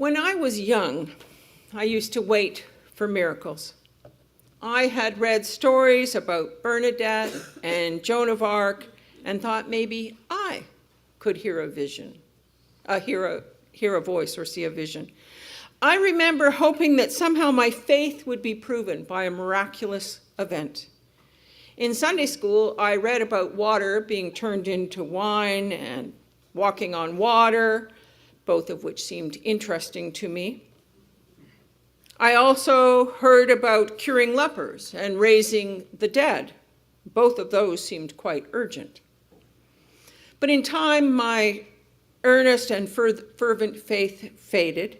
When I was young, I used to wait for miracles. I had read stories about Bernadette and Joan of Arc and thought maybe I could hear a vision, hear a voice or see a vision. I remember hoping that somehow my faith would be proven by a miraculous event. In Sunday school, I read about water being turned into wine and walking on water, both of which seemed interesting to me. I also heard about curing lepers and raising the dead. Both of those seemed quite urgent. But in time, my earnest and fervent faith faded,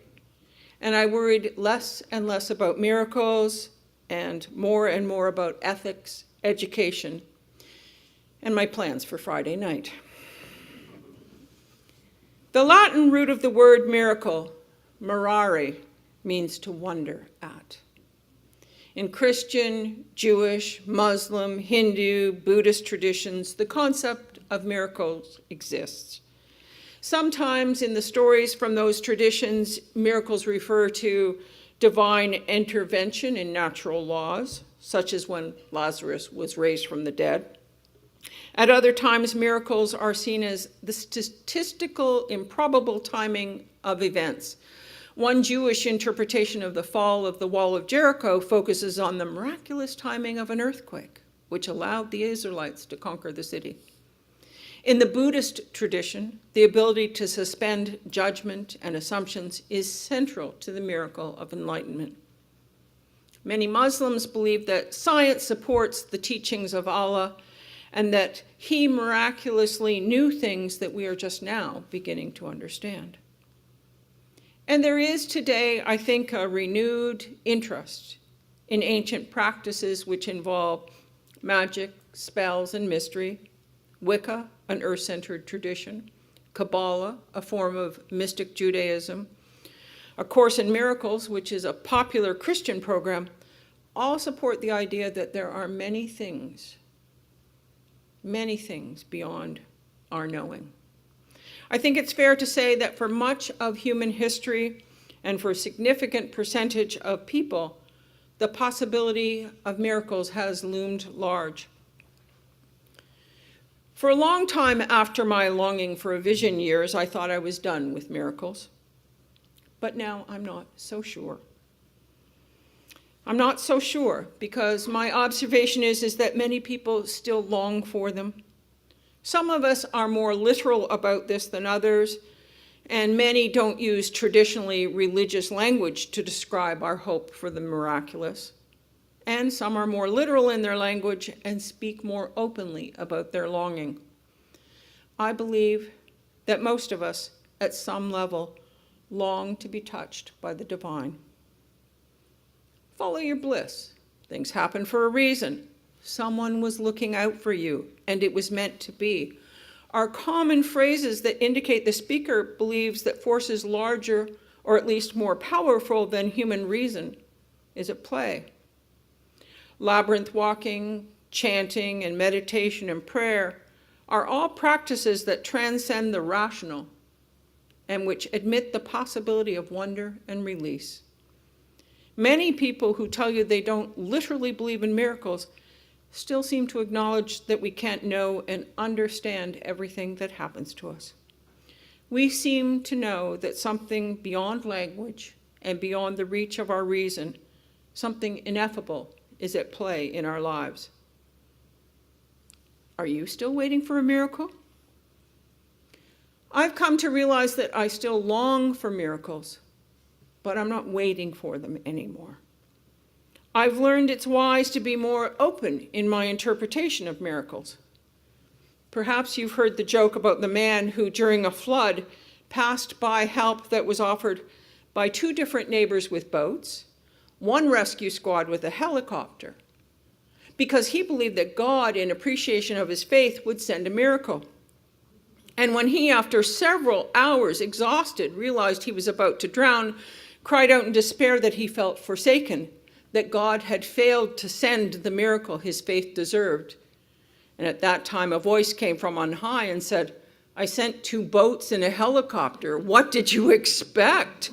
and I worried less and less about miracles and more about ethics, education, and my plans for Friday night. The Latin root of the word miracle, mirare, means to wonder at. In Christian, Jewish, Muslim, Hindu, Buddhist traditions, the concept of miracles exists. Sometimes in the stories from those traditions, miracles refer to divine intervention in natural laws, such as when Lazarus was raised from the dead. At other times, miracles are seen as the statistical, improbable timing of events. One Jewish interpretation of the fall of the wall of Jericho focuses on the miraculous timing of an earthquake, which allowed the Israelites to conquer the city. In the Buddhist tradition, the ability to suspend judgment and assumptions is central to the miracle of enlightenment. Many Muslims believe that science supports the teachings of Allah and that he miraculously knew things that we are just now beginning to understand. And there is today, I think, a renewed interest in ancient practices which involve magic, spells, and mystery, Wicca, an earth-centered tradition, Kabbalah, a form of mystic Judaism, A Course in Miracles, which is a popular Christian program, all support the idea that there are many things beyond our knowing. I think it's fair to say that for much of human history and for a significant percentage of people, the possibility of miracles has loomed large. For a long time after my longing for a vision years, I thought I was done with miracles. But now I'm not so sure. I'm not so sure because my observation is that many people still long for them. Some of us are more literal about this than others, and many don't use traditionally religious language to describe our hope for the miraculous. And some are more literal in their language and speak more openly about their longing. I believe that most of us, at some level, long to be touched by the divine. Follow your bliss. Things happen for a reason. Someone was looking out for you, and it was meant to be, are common phrases that indicate the speaker believes that forces larger, or at least more powerful than human reason, is at play. Labyrinth walking, chanting, and meditation and prayer are all practices that transcend the rational and which admit the possibility of wonder and release. Many people who tell you they don't literally believe in miracles still seem to acknowledge that we can't know and understand everything that happens to us. We seem to know that something beyond language and beyond the reach of our reason, something ineffable, is at play in our lives. Are you still waiting for a miracle? I've come to realize that I still long for miracles, but I'm not waiting for them anymore. I've learned it's wise to be more open in my interpretation of miracles. Perhaps you've heard the joke about the man who, during a flood, passed by help that was offered by two different neighbors with boats, one rescue squad with a helicopter, because he believed that God, in appreciation of his faith, would send a miracle. And when he, after several hours, exhausted, realized he was about to drown, cried out in despair that he felt forsaken, that God had failed to send the miracle his faith deserved. And at that time, a voice came from on high and said, "I sent 2 boats and a helicopter. What did you expect?"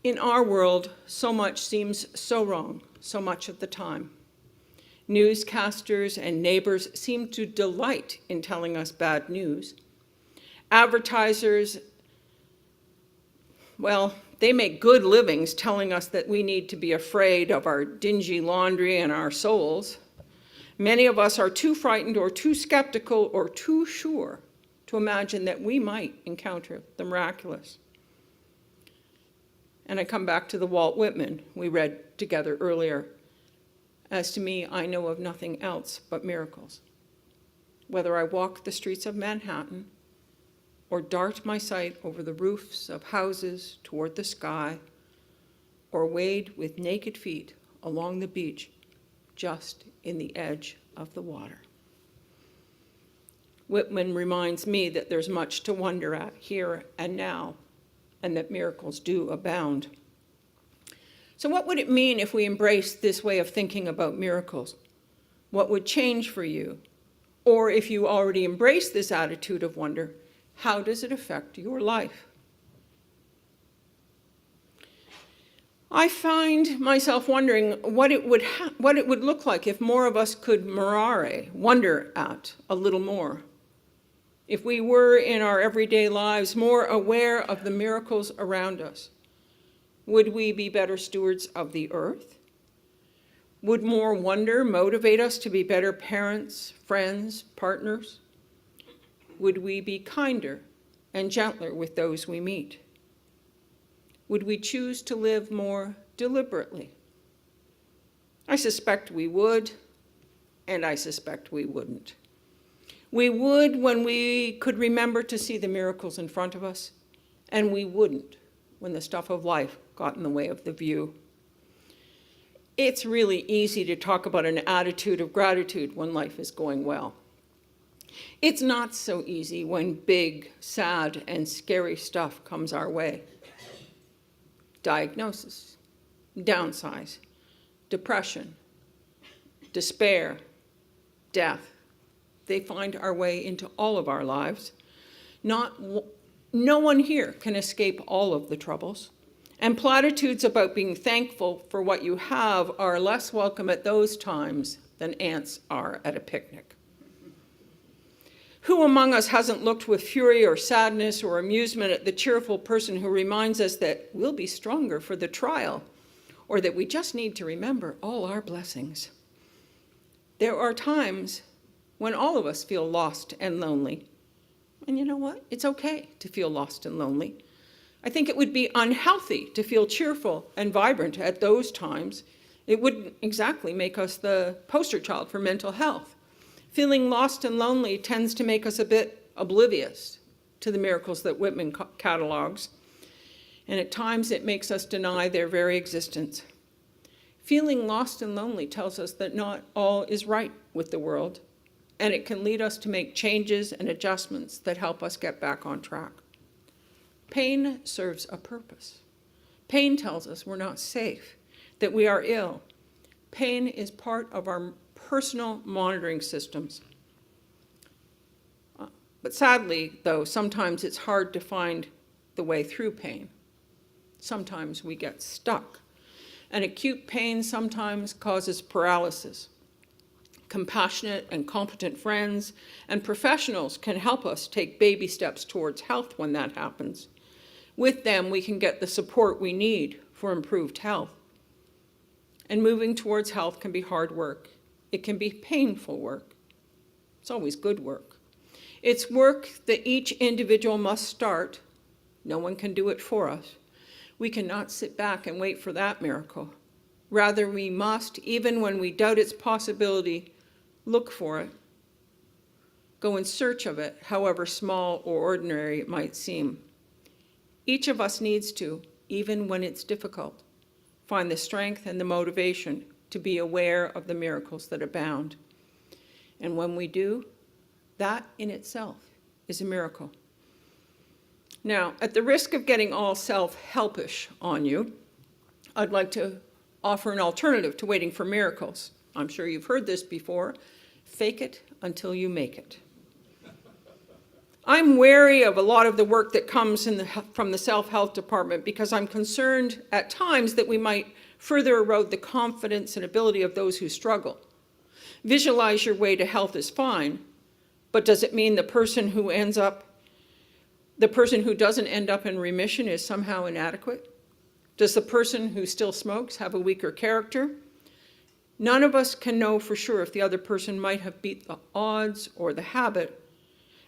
In our world, so much seems so wrong, so much of the time. Newscasters and neighbors seem to delight in telling us bad news. Advertisers, well, they make good livings telling us that we need to be afraid of our dingy laundry and our souls. Many of us are too frightened or too skeptical or too sure to imagine that we might encounter the miraculous. And I come back to the Walt Whitman we read together earlier. As to me, I know of nothing else but miracles. Whether I walk the streets of Manhattan or dart my sight over the roofs of houses toward the sky, or wade with naked feet along the beach just in the edge of the water. Whitman reminds me that there's much to wonder at here and now, and that miracles do abound. So what would it mean if we embraced this way of thinking about miracles? What would change for you? Or if you already embrace this attitude of wonder, how does it affect your life? I find myself wondering what it would look like if more of us could wonder at a little more. If we were in our everyday lives more aware of the miracles around us. Would we be better stewards of the earth? Would more wonder motivate us to be better parents, friends, partners? Would we be kinder and gentler with those we meet? Would we choose to live more deliberately? I suspect we would, and I suspect we wouldn't. We would when we could remember to see the miracles in front of us, and we wouldn't when the stuff of life got in the way of the view. It's really easy to talk about an attitude of gratitude when life is going well. It's not so easy when big, sad, and scary stuff comes our way. Diagnosis, downsize, depression, despair, death. They find our way into all of our lives. No one here can escape all of the troubles. And platitudes about being thankful for what you have are less welcome at those times than ants are at a picnic. Who among us hasn't looked with fury or sadness or amusement at the cheerful person who reminds us that we'll be stronger for the trial, or that we just need to remember all our blessings? There are times when all of us feel lost and lonely. And you know what? It's okay to feel lost and lonely. I think it would be unhealthy to feel cheerful and vibrant at those times. It wouldn't exactly make us the poster child for mental health. Feeling lost and lonely tends to make us a bit oblivious to the miracles that Whitman catalogs, and at times it makes us deny their very existence. Feeling lost and lonely tells us that not all is right with the world, and it can lead us to make changes and adjustments that help us get back on track. Pain serves a purpose. Pain tells us we're not safe, that we are ill. Pain is part of our personal monitoring systems. But sadly, though, sometimes it's hard to find the way through pain. Sometimes we get stuck. And acute pain sometimes causes paralysis. Compassionate and competent friends and professionals can help us take baby steps towards health when that happens. With them, we can get the support we need for improved health. And moving towards health can be hard work. It can be painful work. It's always good work. It's work that each individual must start. No one can do it for us. We cannot sit back and wait for that miracle. Rather, we must, even when we doubt its possibility, look for it. Go in search of it, however small or ordinary it might seem. Each of us needs to, even when it's difficult, find the strength and the motivation to be aware of the miracles that abound. And when we do, that in itself is a miracle. Now, at the risk of getting all self-helpish on you, I'd like to offer an alternative to waiting for miracles. I'm sure you've heard this before. Fake it until you make it. I'm wary of a lot of the work that comes from the self-help department because I'm concerned at times that we might further erode the confidence and ability of those who struggle. Visualize your way to health is fine, but does it mean the person who doesn't end up in remission is somehow inadequate? Does the person who still smokes have a weaker character? None of us can know for sure if the other person might have beat the odds or the habit,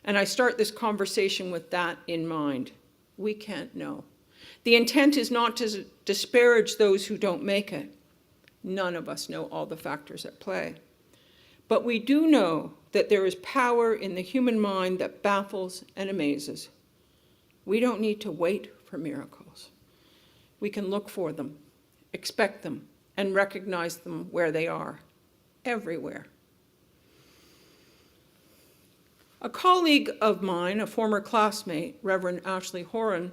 and I start this conversation with that in mind. We can't know. The intent is not to disparage those who don't make it. None of us know all the factors at play. But we do know that there is power in the human mind that baffles and amazes. We don't need to wait for miracles. We can look for them, expect them, and recognize them where they are, everywhere. A colleague of mine, a former classmate, Reverend Ashley Horan,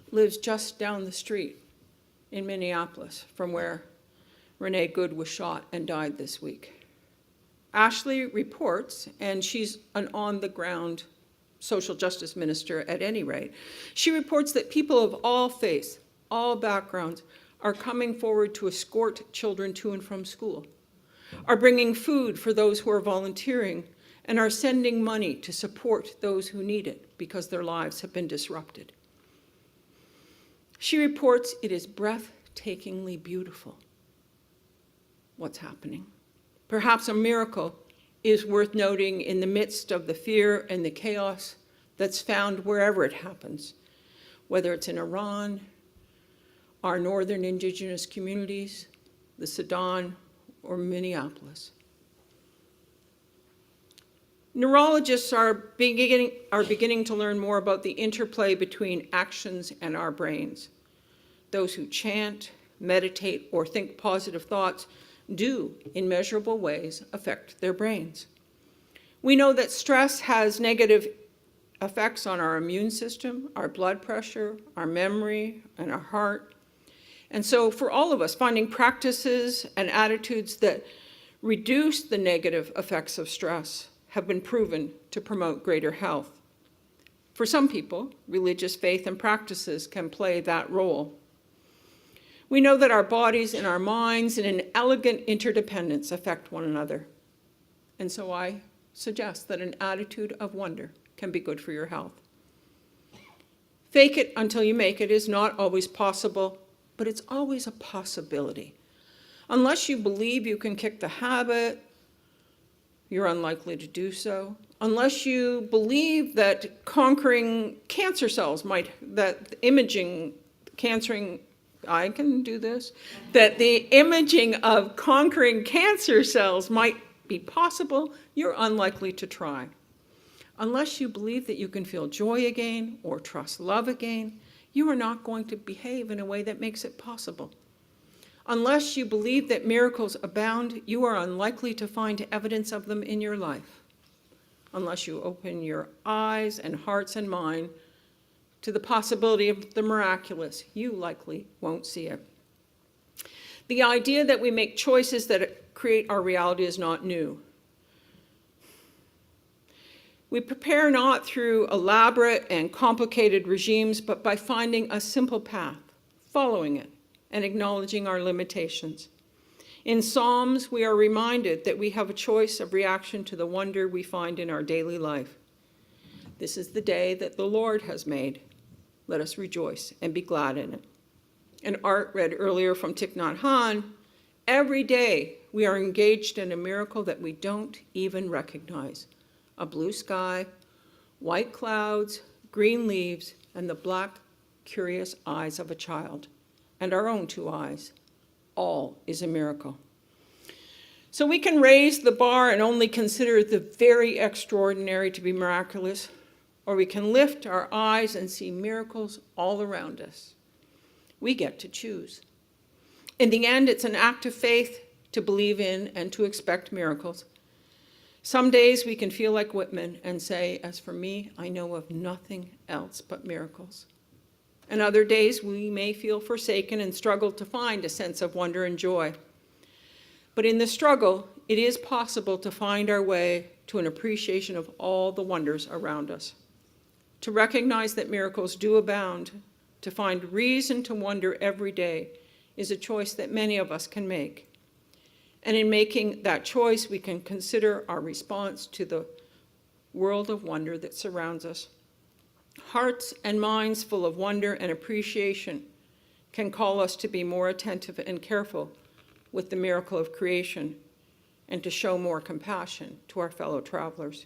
lives just down the street in Minneapolis from where Renee Good was shot and died this week. Ashley reports, and she's an on-the-ground social justice minister at any rate, she reports that people of all faiths, all backgrounds, are coming forward to escort children to and from school, are bringing food for those who are volunteering, and are sending money to support those who need it because their lives have been disrupted. She reports it is breathtakingly beautiful what's happening. Perhaps a miracle is worth noting in the midst of the fear and the chaos that's found wherever it happens, whether it's in Iran, our northern indigenous communities, the Sudan, or Minneapolis. Neurologists are beginning to learn more about the interplay between actions and our brains. Those who chant, meditate, or think positive thoughts do, in measurable ways, affect their brains. We know that stress has negative effects on our immune system, our blood pressure, our memory, and our heart. And so for all of us, finding practices and attitudes that reduce the negative effects of stress have been proven to promote greater health. For some people, religious faith and practices can play that role. We know that our bodies and our minds in an elegant interdependence affect one another. And so I suggest that an attitude of wonder can be good for your health. Fake it until you make it is not always possible, but it's always a possibility. Unless you believe you can kick the habit, you're unlikely to do so. Unless you believe that conquering cancer cells that the imaging of conquering cancer cells might be possible, you're unlikely to try. Unless you believe that you can feel joy again or trust love again, you are not going to behave in a way that makes it possible. Unless you believe that miracles abound, you are unlikely to find evidence of them in your life. Unless you open your eyes and hearts and mind to the possibility of the miraculous, you likely won't see it. The idea that we make choices that create our reality is not new. We prepare not through elaborate and complicated regimes, but by finding a simple path, following it, and acknowledging our limitations. In Psalms, we are reminded that we have a choice of reaction to the wonder we find in our daily life. This is the day that the Lord has made. Let us rejoice and be glad in it. And Art read earlier from Thich Nhat Hanh, every day we are engaged in a miracle that we don't even recognize. A blue sky, white clouds, green leaves, and the black, curious eyes of a child, and our own two eyes. All is a miracle. So we can raise the bar and only consider the very extraordinary to be miraculous, or we can lift our eyes and see miracles all around us. We get to choose. In the end, it's an act of faith to believe in and to expect miracles. Some days we can feel like Whitman and say, as for me, I know of nothing else but miracles. And other days we may feel forsaken and struggle to find a sense of wonder and joy. But in the struggle, it is possible to find our way to an appreciation of all the wonders around us, to recognize that miracles do abound, to find reason to wonder every day is a choice that many of us can make. And in making that choice, we can consider our response to the world of wonder that surrounds us. Hearts and minds full of wonder and appreciation can call us to be more attentive and careful with the miracle of creation and to show more compassion to our fellow travelers.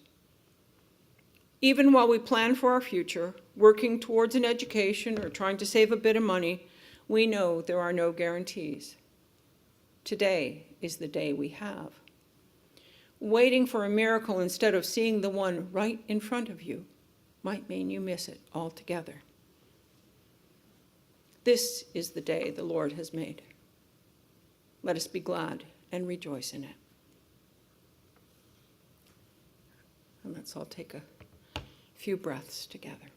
Even while we plan for our future, working towards an education or trying to save a bit of money, we know there are no guarantees. Today is the day we have. Waiting for a miracle instead of seeing the one right in front of you might mean you miss it altogether. This is the day the Lord has made. Let us be glad and rejoice in it. And let's all take a few breaths together.